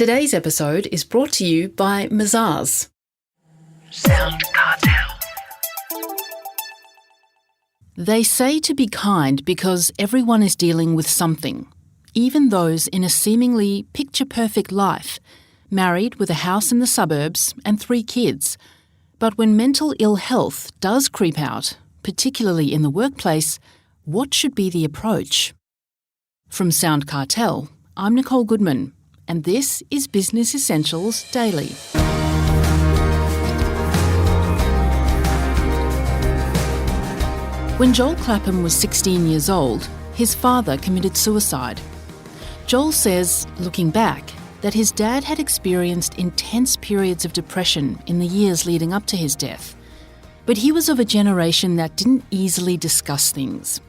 Today's episode is brought to you by Mazars. SoundCartel. They say to be kind because everyone is dealing with something, even those in a seemingly picture-perfect life, married with a house in the suburbs and 3 kids. But when mental ill health does creep out, particularly in the workplace, what should be the approach? From SoundCartel, I'm Nicole Goodman, and this is Business Essentials Daily. When Joel Clapham was 16 years old, his father committed suicide. Joel says, looking back, that his dad had experienced intense periods of depression in the years leading up to his death. But he was of a generation that didn't easily discuss things.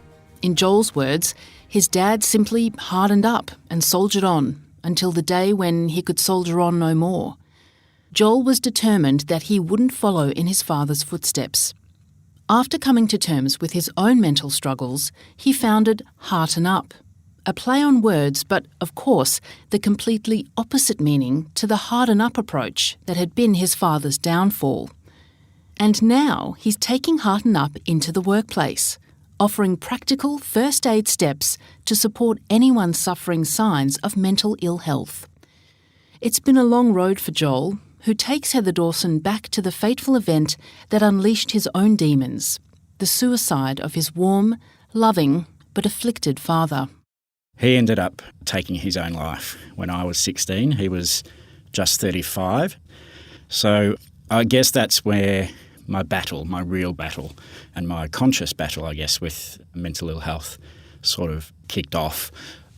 In Joel's words, his dad simply hardened up and soldiered on until the day when he could soldier on no more. Joel was determined that he wouldn't follow in his father's footsteps. After coming to terms with his own mental struggles, he founded Hearten Up, a play on words but, of course, the completely opposite meaning to the harden up approach that had been his father's downfall. And now he's taking Hearten Up into the workplace, offering practical first aid steps to support anyone suffering signs of mental ill health. It's been a long road for Joel, who takes Heather Dawson back to the fateful event that unleashed his own demons, the suicide of his warm, loving, but afflicted father. He ended up taking his own life when I was 16. He was just 35. So I guess that's where my real battle, and my conscious battle, I guess, with mental ill health sort of kicked off.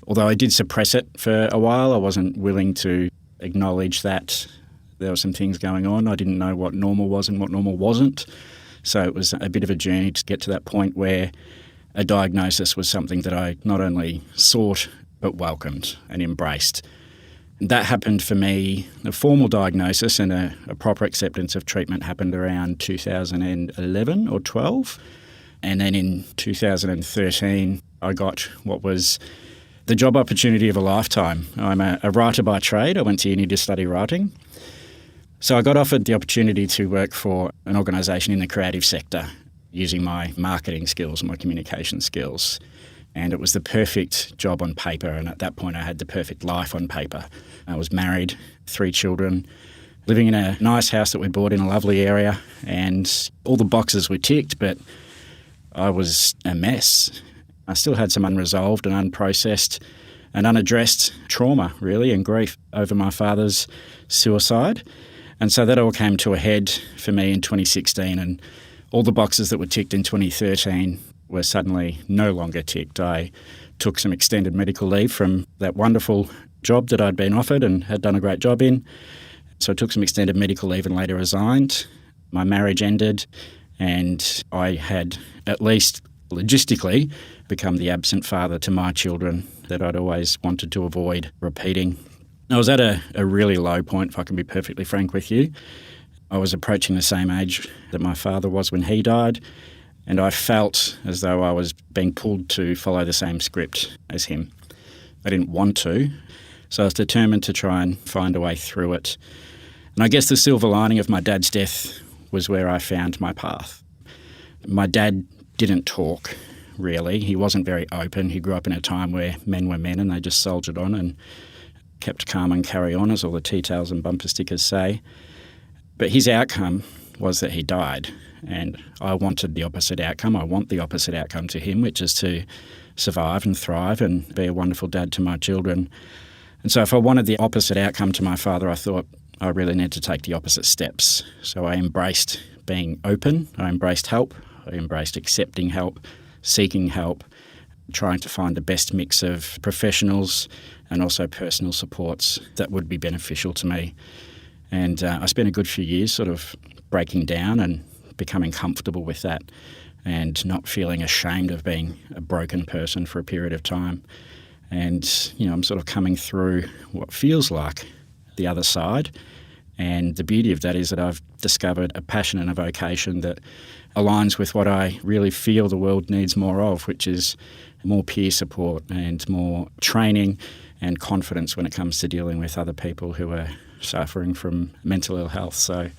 Although I did suppress it for a while, I wasn't willing to acknowledge that there were some things going on. I didn't know what normal was and what normal wasn't. So it was a bit of a journey to get to that point where a diagnosis was something that I not only sought but welcomed and embraced. That happened for me. The formal diagnosis and a proper acceptance of treatment happened around 2011 or 12. And then in 2013, I got what was the job opportunity of a lifetime. I'm a writer by trade. I went to uni to study writing. So I got offered the opportunity to work for an organisation in the creative sector using my marketing skills and my communication skills. And it was the perfect job on paper, and at that point I had the perfect life on paper. I was married, 3 children, living in a nice house that we bought in a lovely area, and all the boxes were ticked, but I was a mess. I still had some unresolved and unprocessed and unaddressed trauma, really, and grief over my father's suicide. And so that all came to a head for me in 2016, and all the boxes that were ticked in 2013 were suddenly no longer ticked. I took some extended medical leave from that wonderful job that I'd been offered and had done a great job in. So I took some extended medical leave and later resigned. My marriage ended, and I had, at least logistically, become the absent father to my children that I'd always wanted to avoid repeating. I was at a really low point, if I can be perfectly frank with you. I was approaching the same age that my father was when he died, and I felt as though I was being pulled to follow the same script as him. I didn't want to, so I was determined to try and find a way through it. And I guess the silver lining of my dad's death was where I found my path. My dad didn't talk, really. He wasn't very open. He grew up in a time where men were men and they just soldiered on and kept calm and carry on, as all the tea towels and bumper stickers say. But his outcome was that he died. And I wanted the opposite outcome. I want the opposite outcome to him, which is to survive and thrive and be a wonderful dad to my children. And so if I wanted the opposite outcome to my father, I thought I really need to take the opposite steps. So I embraced being open. I embraced help. I embraced accepting help, seeking help, trying to find the best mix of professionals and also personal supports that would be beneficial to me. And I spent a good few years sort of breaking down and becoming comfortable with that and not feeling ashamed of being a broken person for a period of time. And, I'm sort of coming through what feels like the other side. And the beauty of that is that I've discovered a passion and a vocation that aligns with what I really feel the world needs more of, which is more peer support and more training and confidence when it comes to dealing with other people who are suffering from mental ill health. So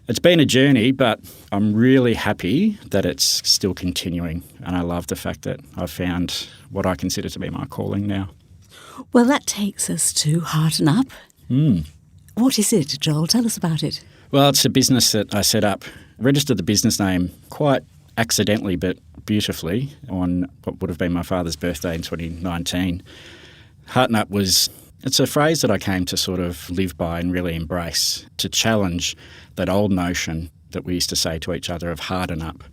it's been a journey, but I'm really happy that it's still continuing. And I love the fact that I've found what I consider to be my calling now. Well, that takes us to Hearten Up. What is it, Joel? Tell us about it. Well, it's a business that I set up. I registered the business name quite accidentally but beautifully on what would have been my father's birthday in 2019. Hearten Up it's a phrase that I came to sort of live by and really embrace, to challenge that old notion that we used to say to each other of harden up.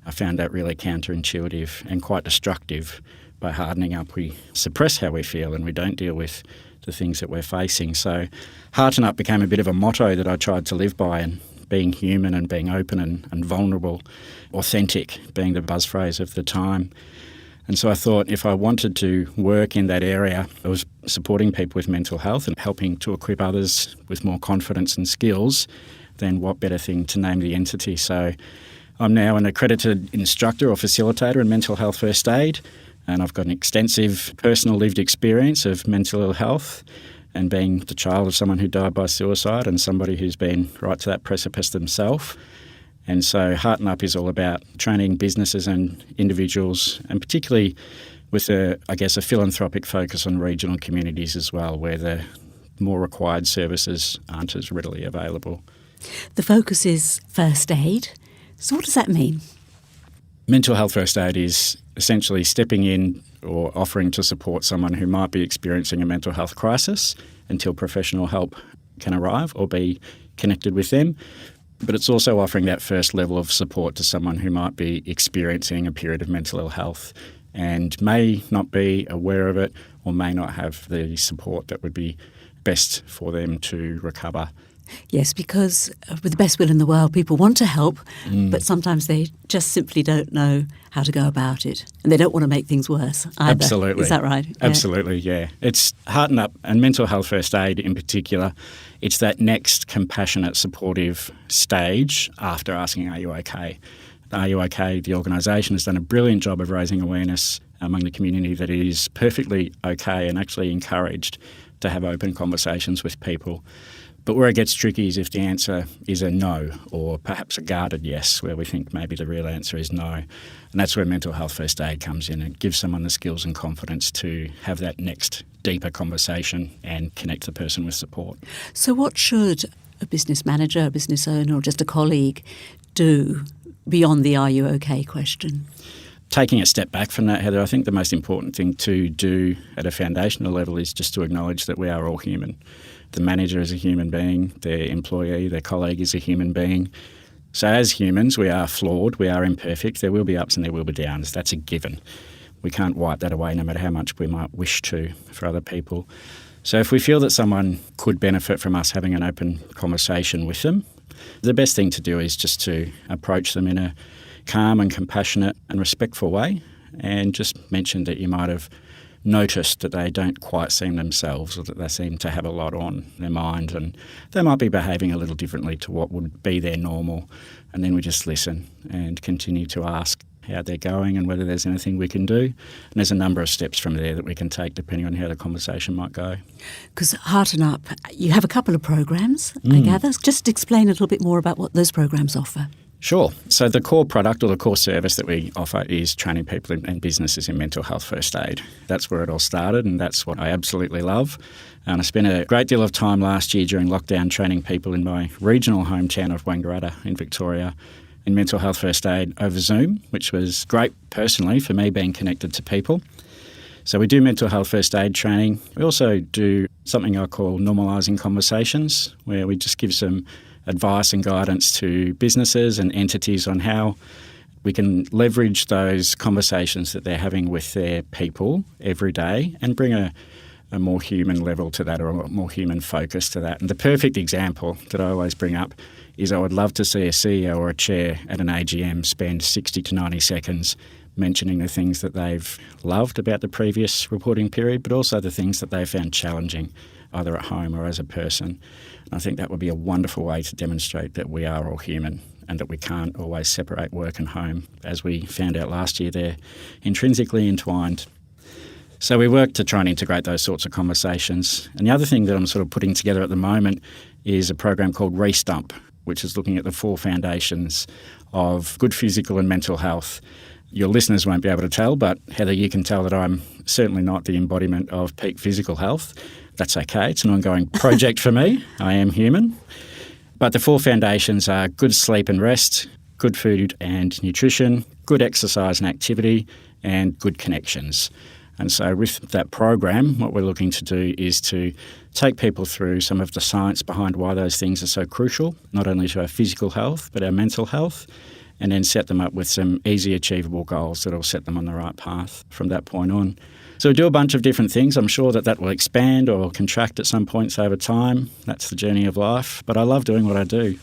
I found that really counterintuitive and quite destructive. By hardening up, we suppress how we feel and we don't deal with the things that we're facing. So Hearten Up became a bit of a motto that I tried to live by, and being human and being open and vulnerable, authentic being the buzz phrase of the time. And so I thought if I wanted to work in that area, I was supporting people with mental health and helping to equip others with more confidence and skills, then what better thing to name the entity. So I'm now an accredited instructor or facilitator in mental health first aid, and I've got an extensive personal lived experience of mental ill health and being the child of someone who died by suicide and somebody who's been right to that precipice themselves. And so Hearten Up is all about training businesses and individuals, and particularly with a philanthropic focus on regional communities as well, where the more required services aren't as readily available. The focus is first aid. So what does that mean? Mental health first aid is essentially stepping in or offering to support someone who might be experiencing a mental health crisis until professional help can arrive or be connected with them. But it's also offering that first level of support to someone who might be experiencing a period of mental ill health and may not be aware of it or may not have the support that would be best for them to recover. Yes, because with the best will in the world, people want to help, but sometimes they just simply don't know how to go about it. And they don't want to make things worse either. Absolutely. Is that right? Absolutely, yeah. It's Hearten Up and mental health first aid in particular. It's that next compassionate, supportive stage after asking, are you okay? Are you okay? The organisation has done a brilliant job of raising awareness among the community that it is perfectly okay and actually encouraged to have open conversations with people. But where it gets tricky is if the answer is a no or perhaps a guarded yes, where we think maybe the real answer is no. And that's where mental health first aid comes in and gives someone the skills and confidence to have that next deeper conversation and connect the person with support. So what should a business manager, a business owner or just a colleague do beyond the are you okay question? Taking a step back from that, Heather, I think the most important thing to do at a foundational level is just to acknowledge that we are all human. The manager is a human being, their employee, their colleague is a human being. So as humans, we are flawed, we are imperfect, there will be ups and there will be downs. That's a given. We can't wipe that away no matter how much we might wish to for other people. So if we feel that someone could benefit from us having an open conversation with them, the best thing to do is just to approach them in a calm and compassionate and respectful way and just mention that you might have noticed that they don't quite seem themselves or that they seem to have a lot on their mind and they might be behaving a little differently to what would be their normal. And then we just listen and continue to ask how they're going and whether there's anything we can do. And there's a number of steps from there that we can take depending on how the conversation might go. Because Hearten Up, you have a couple of programs, I gather. Just explain a little bit more about what those programs offer. Sure. So the core product or the core service that we offer is training people and businesses in mental health first aid. That's where it all started and that's what I absolutely love. And I spent a great deal of time last year during lockdown training people in my regional hometown of Wangaratta in Victoria in mental health first aid over Zoom, which was great personally for me being connected to people. So we do mental health first aid training. We also do something I call normalising conversations, where we just give some advice and guidance to businesses and entities on how we can leverage those conversations that they're having with their people every day and bring a more human level to that or a more human focus to that. And the perfect example that I always bring up is I would love to see a CEO or a chair at an AGM spend 60 to 90 seconds mentioning the things that they've loved about the previous reporting period, but also the things that they found challenging either at home or as a person. And I think that would be a wonderful way to demonstrate that we are all human and that we can't always separate work and home. As we found out last year, they're intrinsically entwined. So we work to try and integrate those sorts of conversations. And the other thing that I'm sort of putting together at the moment is a program called Restump, which is looking at the 4 foundations of good physical and mental health. Your listeners won't be able to tell, but Heather, you can tell that I'm certainly not the embodiment of peak physical health. That's okay. It's an ongoing project for me. I am human. But the 4 foundations are good sleep and rest, good food and nutrition, good exercise and activity, and good connections. And so with that program, what we're looking to do is to take people through some of the science behind why those things are so crucial, not only to our physical health, but our mental health, and then set them up with some easy achievable goals that will set them on the right path from that point on. So we do a bunch of different things. I'm sure that will expand or contract at some points over time. That's the journey of life. But I love doing what I do.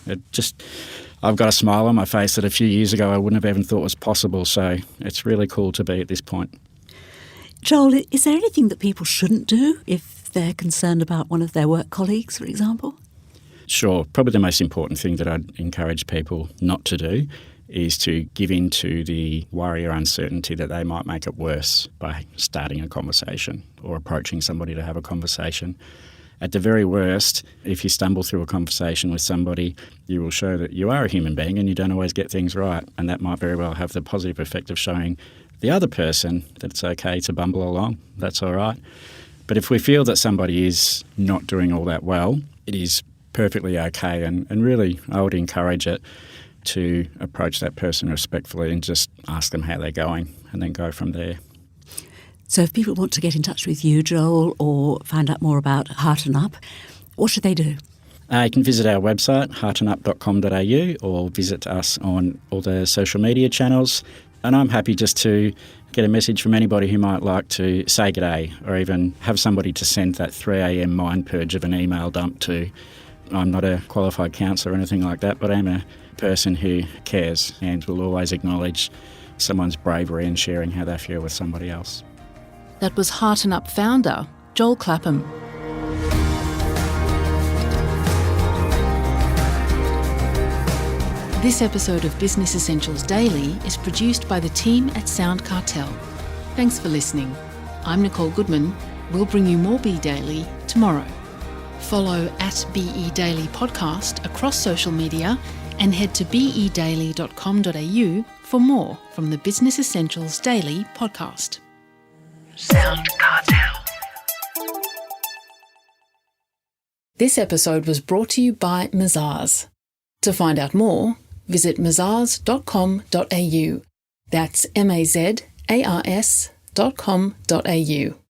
I've got a smile on my face that a few years ago I wouldn't have even thought was possible. So it's really cool to be at this point. Joel, is there anything that people shouldn't do if they're concerned about one of their work colleagues, for example? Sure. Probably the most important thing that I'd encourage people not to do is to give in to the worry or uncertainty that they might make it worse by starting a conversation or approaching somebody to have a conversation. At the very worst, if you stumble through a conversation with somebody, you will show that you are a human being and you don't always get things right, and that might very well have the positive effect of showing the other person that it's okay to bumble along. That's all right. But if we feel that somebody is not doing all that well, it is perfectly okay, and really I would encourage it to approach that person respectfully and just ask them how they're going and then go from there. So if people want to get in touch with you, Joel, or find out more about Hearten Up, what should they do? You can visit our website, hardenup.com.au, or visit us on all the social media channels. And I'm happy just to get a message from anybody who might like to say g'day, or even have somebody to send that 3 a.m. mind purge of an email dump to. I'm not a qualified counsellor or anything like that, but I'm a person who cares and will always acknowledge someone's bravery in sharing how they feel with somebody else. That was Hearten Up founder Joel Clapham. This episode of Business Essentials Daily is produced by the team at SoundCartel. Thanks for listening. I'm Nicole Goodman. We'll bring you more Be Daily tomorrow. Follow at BE Daily Podcast across social media and head to bedaily.com.au for more from the Business Essentials Daily podcast. SoundCartel. This episode was brought to you by Mazars. To find out more, visit mazars.com.au. That's mazars.com.au.